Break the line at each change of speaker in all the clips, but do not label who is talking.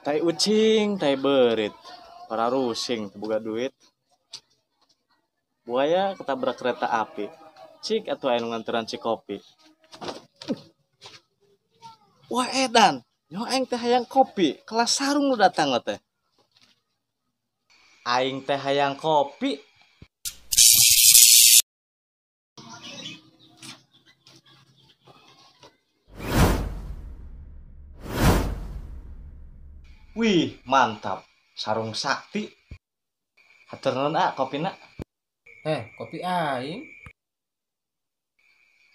Tai ucing, tai berit, para rusing, buka duit. Buaya ketabrak kereta api. Cik atau anu nganteran si kopi. Wah edan, nyo aing teh hayang kopi, kelas sarung lu datang lah teh. Aing teh hayang kopi. Wih, mantap. Sarung sakti. Haturnuhun kopina.
Kopi aing.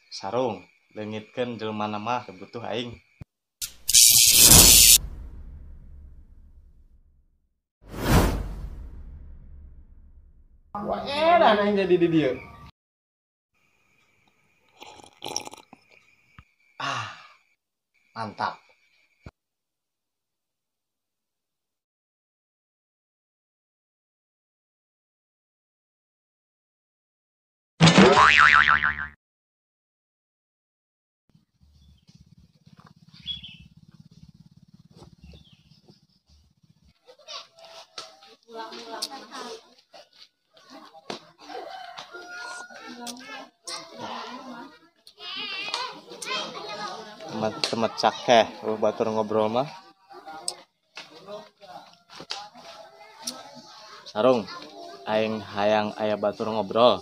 Sarung, leungitkeun jelema mah kebutuh aing.
Wah, edan aing jadi di dieu.
Mantap. Temet cakeh, batur ngobrol mah. Sarung, aing hayang aya batur ngobrol.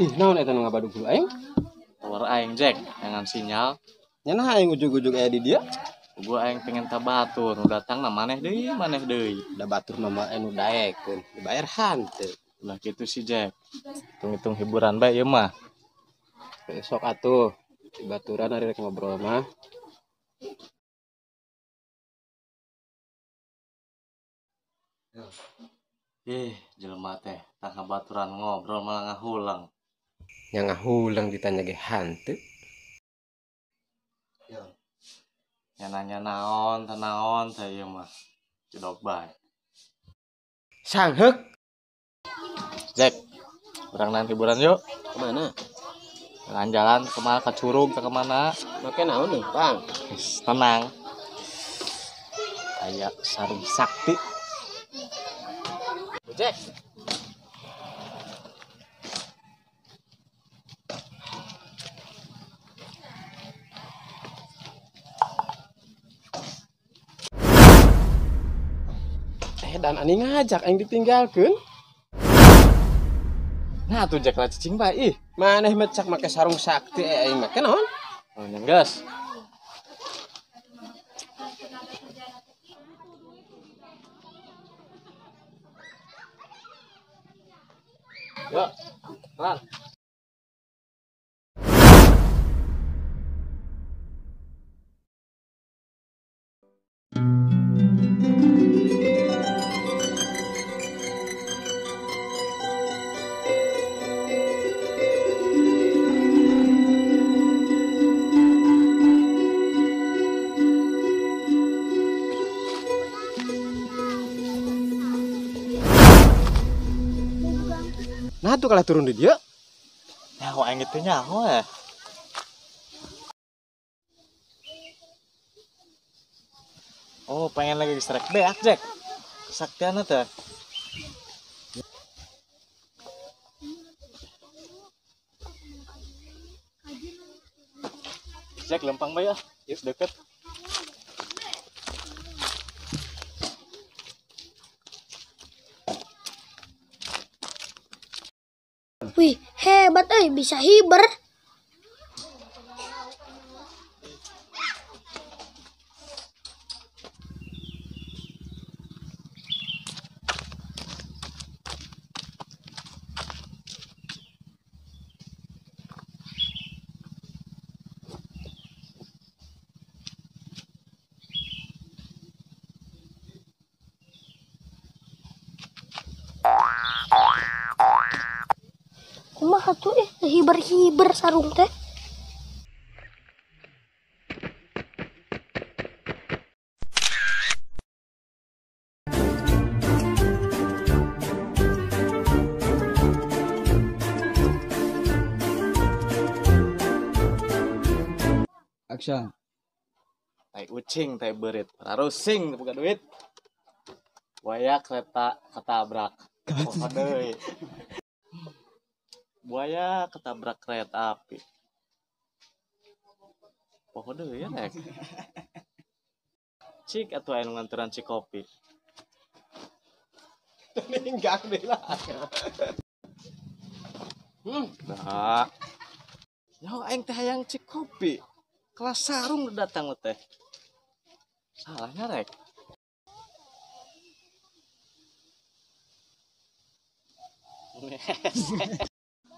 Ih, naon eta nu ngabadug ku aing?
Power aing Jack, dengan sinyal.
Nya nah aing ujug-ujug aya di dieu.
Gua aing pengen tabatur, nu datang na maneh deui.
Da batur mah anu daekeun, dibayar hanteu.
Lah kitu si Jack. Hitung-hitung hiburan bae ieu mah.
Besok atuh di baturan ari rek ngobrol mah.
Jelema teh tah ngabaturan ngobrol malah ngahulang.
Nya ngahulang ditanya ge hanteu.
Ya nanya naon teh ieu mah. Cedok bae.
Sangheuk.
Jack, urang nang hiburan yuk.
Kemana?
Jalan-jalan kemana ke Curug ke kemana?
Make naon nih, Bang?
Tenang. Kayak sarung sakti.
Jack. Dan ani ngajak aing ditinggalkeun.
Nah tuh Jack lah cicing bae ih.
Maneh mecak make sarung sakti aing make naon?
Oh nyenggas. Yuk, pelan.
Nah tuh kalah turun di dia.
Ya kok aing gitu nyaho ya. Oh pengen lagi distrek beak Jack. Kesaktian teh. Jack lempang bae ya. Yuk deket.
Wih, hebat bisa hiber. Kumaha tuh hiber-hiber sarung teh.
Action.
Tai ucing, tai berit, rarusing bukan duit. Buaya kereta ketabrak. Poho deui. Buaya ketabrak kereta api. Poho deui ya rek. Cik atuh anu nganturan cik kopi. Ninggak deui lah. Nah. Nyaho aing teh hayang cik kopi. Kelas sarung udah datang teh. Salahnya rek.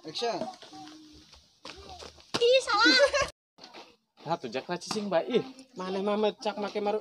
Action.
Ih, salah.
Nah tuh jak cicing bae ih.
Mana mah mecak make maru.